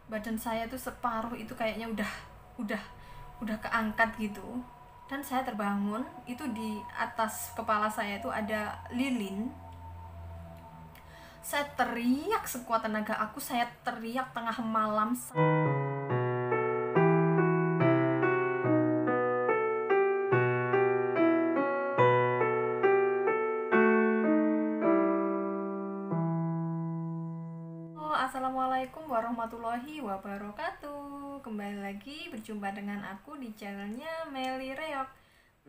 badan saya tuh separuh itu kayaknya udah udah keangkat gitu. Dan saya terbangun, itu di atas kepala saya itu ada lilin. Saya teriak sekuat tenaga aku, saya teriak tengah malam. Assalamualaikum warahmatullahi wabarakatuh. Kembali lagi berjumpa dengan aku di channelnya Meli Reok.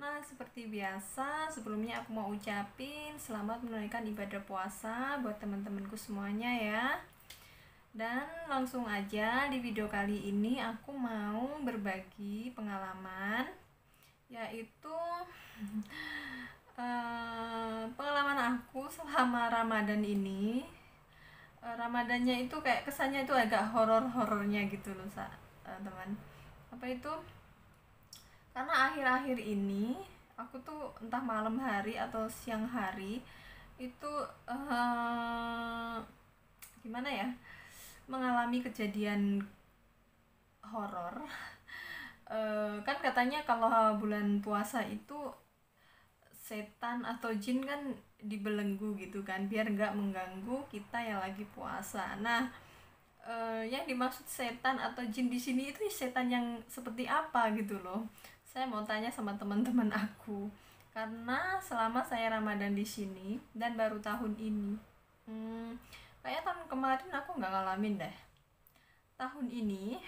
Nah, seperti biasa sebelumnya aku mau ucapin selamat menunaikan ibadah puasa buat teman-temanku semuanya ya. Dan langsung aja di video kali ini aku mau berbagi pengalaman, yaitu pengalaman aku selama Ramadan ini. Ramadannya itu kayak kesannya itu agak horor-horornya gitu loh teman. Apa itu? Karena akhir-akhir ini aku tuh entah malam hari atau siang hari itu gimana ya, mengalami kejadian horor. Kan katanya kalau bulan puasa itu setan atau jin kan dibelenggu gitu kan, biar nggak mengganggu kita yang lagi puasa. Nah, yang dimaksud setan atau jin di sini itu setan yang seperti apa gitu loh. Saya mau tanya sama teman-teman aku, karena selama saya Ramadan di sini dan baru tahun ini, kayak tahun kemarin aku nggak ngalamin deh. Tahun ini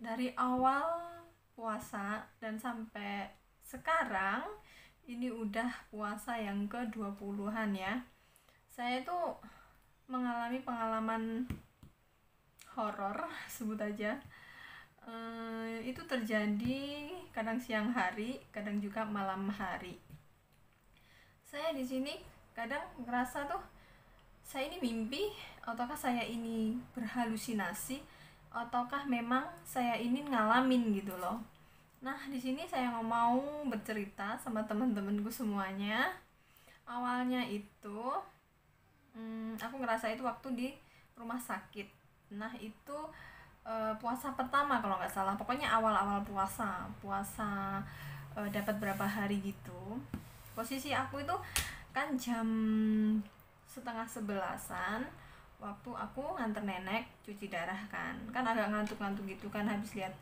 dari awal puasa dan sampai sekarang ini udah puasa yang ke-20-an ya. Saya tuh mengalami pengalaman horor, sebut aja. Itu terjadi kadang siang hari, kadang juga malam hari. Saya di sini kadang ngerasa tuh saya ini mimpi, ataukah saya ini berhalusinasi, ataukah memang saya ini ngalamin gitu loh. Nah, di sini saya mau bercerita sama teman-temanku semuanya. Awalnya itu aku ngerasa itu waktu di rumah sakit. Nah, itu puasa pertama kalau nggak salah. Pokoknya awal-awal puasa dapat berapa hari gitu. Posisi aku itu kan jam setengah 11-an, waktu aku nganter nenek cuci darah kan agak ngantuk-ngantuk gitu kan, habis lihat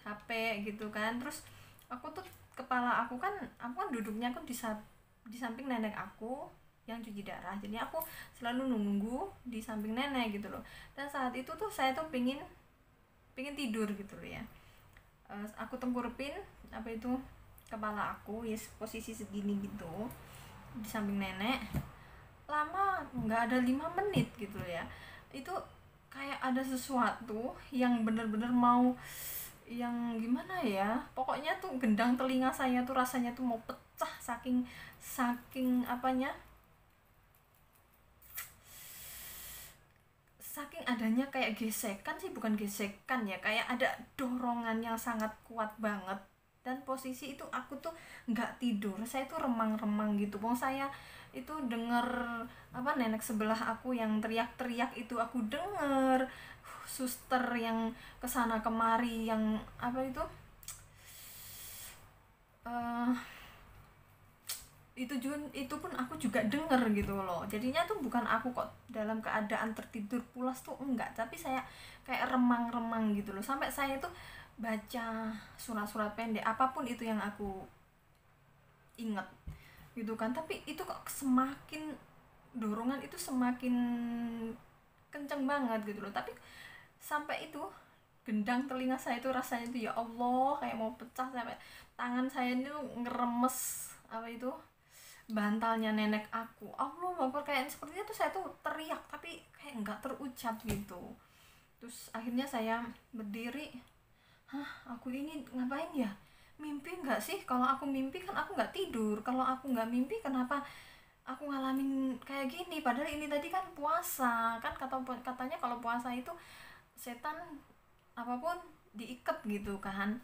HP gitu kan. Terus aku kan duduknya aku di samping nenek aku yang cuci darah, jadi aku selalu nunggu di samping nenek gitu loh. Dan saat itu tuh saya tuh pingin tidur gitu loh ya. Aku tengkurupin apa itu kepala aku, ya posisi segini gitu di samping nenek. Lama nggak ada 5 menit gitu loh ya, itu kayak ada sesuatu yang bener-bener mau, yang gimana ya, pokoknya tuh gendang telinga saya tuh rasanya tuh mau pecah, saking apanya, saking adanya kayak gesekan sih, bukan gesekan ya, kayak ada dorongan yang sangat kuat banget. Dan posisi itu aku tuh nggak tidur, saya tuh remang-remang gitu. Bang, saya itu denger apa, nenek sebelah aku yang teriak-teriak itu aku denger, suster yang kesana kemari yang apa uh, itu pun aku juga denger gitu loh. Jadinya tuh bukan aku kok dalam keadaan tertidur pulas tuh, enggak, tapi saya kayak remang-remang gitu loh. Sampai saya tuh baca surat-surat pendek apapun itu yang aku inget gitu kan, tapi itu kok semakin dorongan itu semakin kenceng banget gitu loh. Tapi sampai itu gendang telinga saya itu rasanya itu, ya Allah, kayak mau pecah. Sampai tangan saya itu ngeremes apa itu, bantalnya nenek aku. Allah Akbar, kayak sepertinya tuh saya tuh teriak tapi kayak nggak terucap gitu. Terus akhirnya saya berdiri. Aku ini ngapain ya, mimpi nggak sih? Kalau aku mimpi kan aku nggak tidur, kalau aku nggak mimpi kenapa aku ngalamin kayak gini? Padahal ini tadi kan puasa kan, katanya kalau puasa itu setan apapun diikat gitu kan.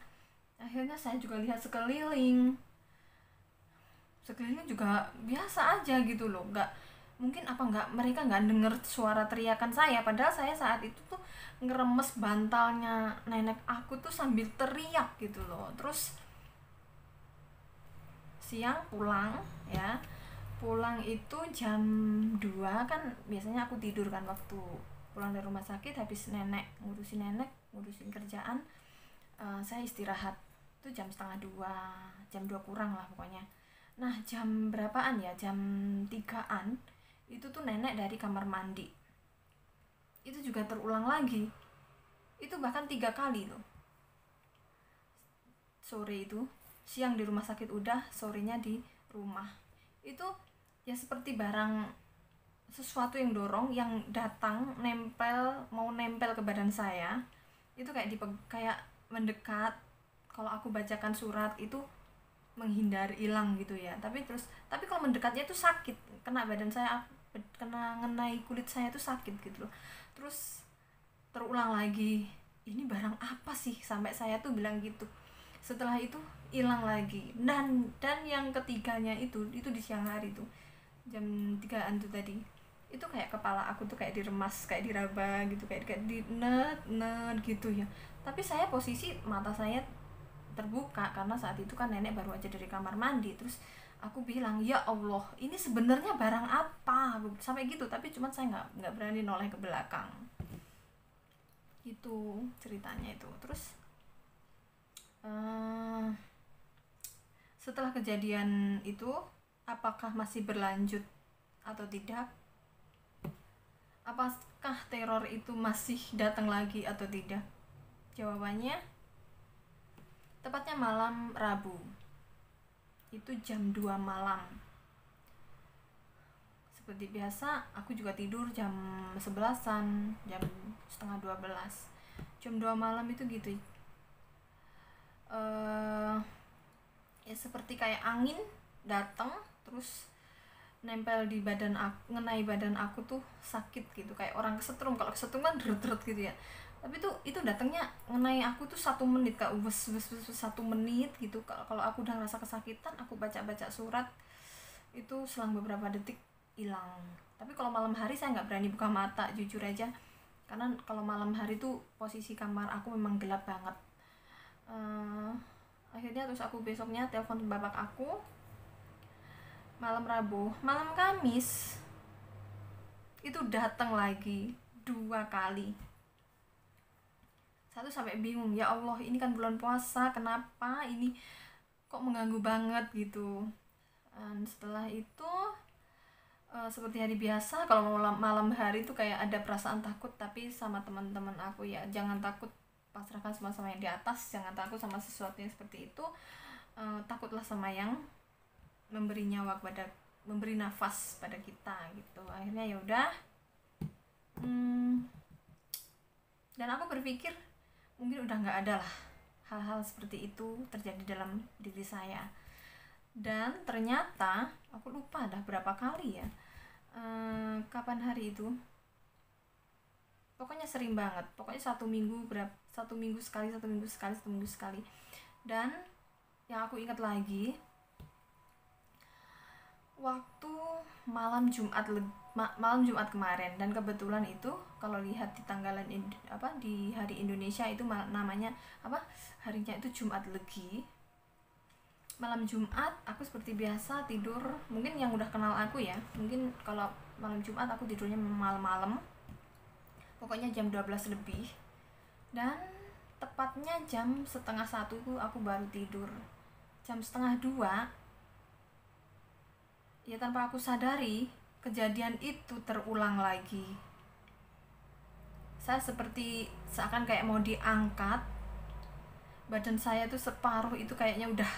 Akhirnya saya juga lihat sekeliling juga biasa aja gitu loh, mungkin apa nggak mereka nggak denger suara teriakan saya, padahal saya saat itu tuh ngeremes bantalnya nenek aku tuh sambil teriak gitu loh. Terus siang pulang ya, pulang itu jam 2 kan, biasanya aku tidur kan waktu pulang dari rumah sakit habis nenek ngurusin kerjaan. Saya istirahat itu jam setengah 2, jam 2 kurang lah pokoknya. Nah jam berapaan ya, jam 3-an itu tuh nenek dari kamar mandi, itu juga terulang lagi, itu bahkan 3 kali loh. Sore itu, siang di rumah sakit udah, sorenya di rumah. Itu ya seperti barang, sesuatu yang dorong, yang datang mau nempel ke badan saya. Itu kayak kayak mendekat. Kalau aku bacakan surat itu menghindar, hilang gitu ya. Tapi kalau mendekatnya itu sakit, kena badan saya, kena ngenai kulit saya itu sakit gitu loh. Terus terulang lagi, ini barang apa sih, sampai saya tuh bilang gitu. Setelah itu hilang lagi, dan yang ketiganya itu di siang hari tuh jam 3-an tuh tadi, itu kayak kepala aku tuh kayak diremas, kayak diraba gitu, kayak di net gitu ya. Tapi saya posisi mata saya terbuka karena saat itu kan nenek baru aja dari kamar mandi. Terus aku bilang, ya Allah, ini sebenarnya barang apa, sampai gitu. Tapi cuman saya nggak berani noleh ke belakang. Itu ceritanya itu. Terus setelah kejadian itu, apakah masih berlanjut atau tidak, apakah teror itu masih datang lagi atau tidak, jawabannya tepatnya malam Rabu itu jam 2 malam. Seperti biasa aku juga tidur jam 11-an, jam setengah 12, jam 2 malam itu gitu. Ya seperti kayak angin datang terus nempel di badan aku, ngenai badan aku tuh sakit gitu, kayak orang kesetrum. Kalau kesetrum kan deret-deret gitu ya, tapi itu datangnya ngenai aku tuh 1 menit, kak, 1 menit gitu. Kalau aku udah ngerasa kesakitan, aku baca surat itu selang beberapa detik hilang. Tapi kalau malam hari saya nggak berani buka mata, jujur aja, karena kalau malam hari tuh posisi kamar aku memang gelap banget. Akhirnya terus aku besoknya telepon bapak aku, malam Rabu, malam Kamis itu datang lagi 2 kali. Satu sampai bingung, ya Allah, ini kan bulan puasa, kenapa ini kok mengganggu banget gitu. Dan setelah itu seperti hari biasa, kalau malam hari itu kayak ada perasaan takut, tapi sama teman-teman aku, ya jangan takut, pasrahkan sama yang di atas, jangan takut sama sesuatu yang seperti itu. Takutlah sama yang memberi nyawa memberi nafas pada kita gitu. Akhirnya ya udah, dan aku berpikir mungkin udah nggak ada lah hal-hal seperti itu terjadi dalam diri saya. Dan ternyata aku lupa dah berapa kali ya, kapan hari itu, pokoknya sering banget, pokoknya 1 minggu sekali. Dan yang aku ingat lagi, waktu malam Jumat kemarin, dan kebetulan itu kalau lihat di tanggalan di hari Indonesia itu namanya harinya itu Jumat Legi. Malam Jumat aku seperti biasa tidur, mungkin yang udah kenal aku ya, mungkin kalau malam Jumat aku tidurnya malam-malam, pokoknya jam 12 lebih. Dan tepatnya jam setengah 1 aku baru tidur. Jam setengah 2 ya, tanpa aku sadari kejadian itu terulang lagi. Saya seperti seakan kayak mau diangkat, badan saya tuh separuh itu kayaknya udah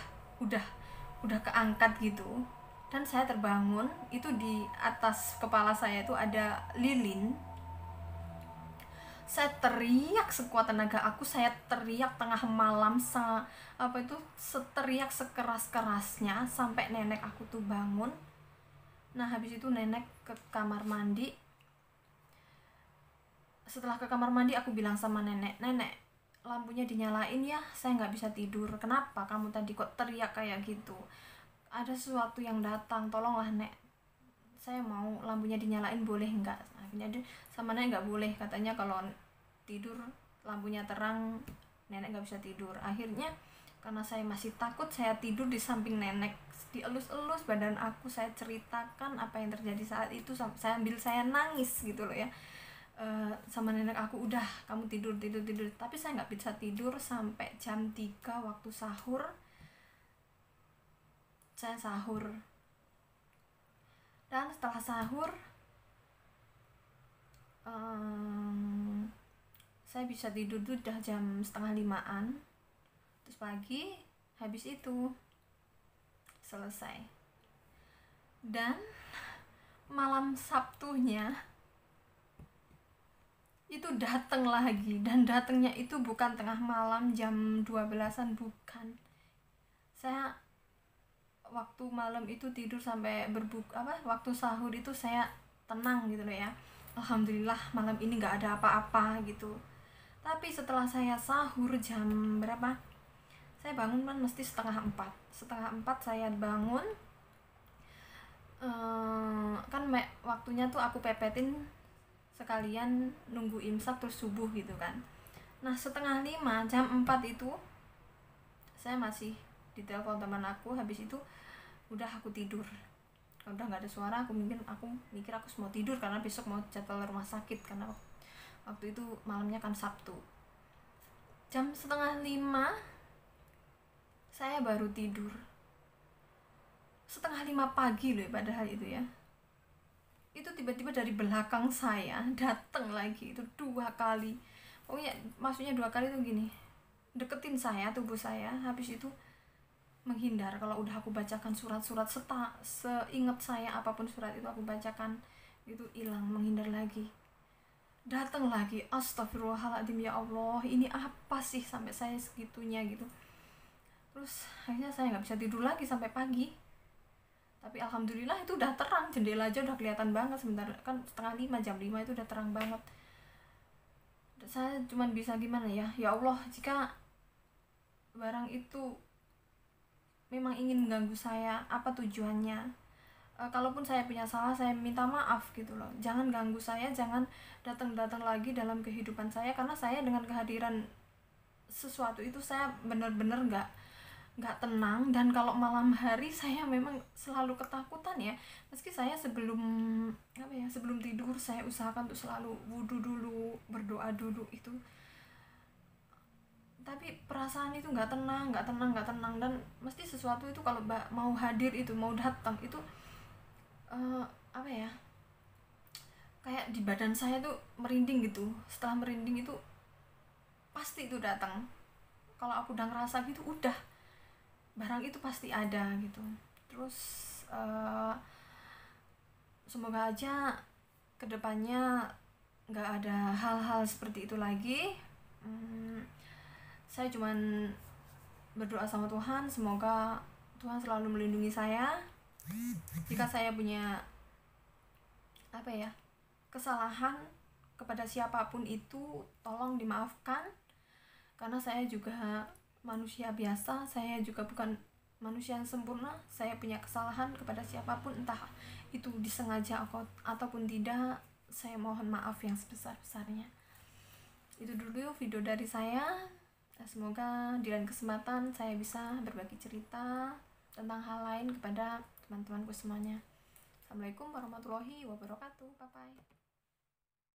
keangkat gitu. Dan saya terbangun, itu di atas kepala saya itu ada lilin. Saya teriak sekuat tenaga aku, saya teriak tengah malam, seteriak sekeras-kerasnya sampai nenek aku tuh bangun. Nah habis itu nenek ke kamar mandi. Setelah ke kamar mandi aku bilang sama nenek, lampunya dinyalain ya, saya nggak bisa tidur. Kenapa kamu tadi kok teriak kayak gitu? Ada sesuatu yang datang, tolonglah nek, saya mau lampunya dinyalain boleh nggak. Akhirnya dia sama nenek nggak boleh, katanya kalau tidur lampunya terang nenek nggak bisa tidur. Akhirnya karena saya masih takut, saya tidur di samping nenek, dielus-elus badan aku, saya ceritakan apa yang terjadi saat itu, sambil saya nangis gitu loh ya. Sama nenek aku, udah kamu tidur. Tapi saya nggak bisa tidur sampai jam 3 waktu sahur. Saya sahur, dan setelah sahur saya bisa tidur tuh udah jam setengah 5-an. Terus pagi habis itu selesai. Dan malam Sabtunya itu datang lagi, dan datangnya itu bukan tengah malam jam 12-an, bukan. Saya waktu malam itu tidur sampai waktu sahur itu saya tenang gitu loh ya. Alhamdulillah malam ini nggak ada apa-apa gitu. Tapi setelah saya sahur jam berapa? Saya bangun kan mesti setengah 4 saya bangun. Kan waktunya tuh aku pepetin sekalian nunggu imsak terus subuh gitu kan. Nah setengah 5 jam 4 itu saya masih ditelepon teman aku. Habis itu udah aku tidur. Kalau udah nggak ada suara, aku mikir aku mau tidur karena besok mau jadwal rumah sakit, karena waktu itu malamnya kan Sabtu. Jam setengah 5 saya baru tidur. Setengah 5 pagi loh padahal itu ya. Itu tiba-tiba dari belakang saya datang lagi itu 2 kali. Pokoknya maksudnya 2 kali tuh gini, deketin saya, tubuh saya. Habis itu menghindar. Kalau udah aku bacakan surat-surat, seingat saya apapun surat itu aku bacakan, itu hilang, menghindar lagi. Datang lagi, astagfirullahaladzim, ya Allah, ini apa sih sampai saya segitunya gitu. Terus akhirnya saya nggak bisa tidur lagi sampai pagi. Tapi alhamdulillah itu udah terang, jendela aja udah kelihatan banget. Sebentar kan setengah 5, jam 5 itu udah terang banget. Saya cuman bisa gimana ya, ya Allah, jika barang itu memang ingin mengganggu saya, apa tujuannya? Kalaupun saya punya salah, saya minta maaf gitu loh. Jangan ganggu saya, jangan datang lagi dalam kehidupan saya, karena saya dengan kehadiran sesuatu itu saya benar-benar nggak tenang. Dan kalau malam hari saya memang selalu ketakutan ya. Meski saya sebelum tidur saya usahakan untuk selalu wudu dulu, berdoa dulu itu, tapi perasaan itu nggak tenang. Dan mesti sesuatu itu kalau mau hadir itu, mau datang itu kayak di badan saya tuh merinding gitu. Setelah merinding itu pasti itu datang. Kalau aku udah ngerasa gitu, udah barang itu pasti ada gitu. Terus semoga aja kedepannya nggak ada hal-hal seperti itu lagi. Saya cuman berdoa sama Tuhan, semoga Tuhan selalu melindungi saya. Jika saya punya kesalahan kepada siapapun itu, tolong dimaafkan, karena saya juga manusia biasa, saya juga bukan manusia yang sempurna. Saya punya kesalahan kepada siapapun, entah itu disengaja ataupun tidak. Saya mohon maaf yang sebesar-besarnya. Itu dulu video dari saya. Semoga di lain kesempatan saya bisa berbagi cerita tentang hal lain kepada teman-temanku semuanya. Assalamualaikum warahmatullahi wabarakatuh. Bye bye.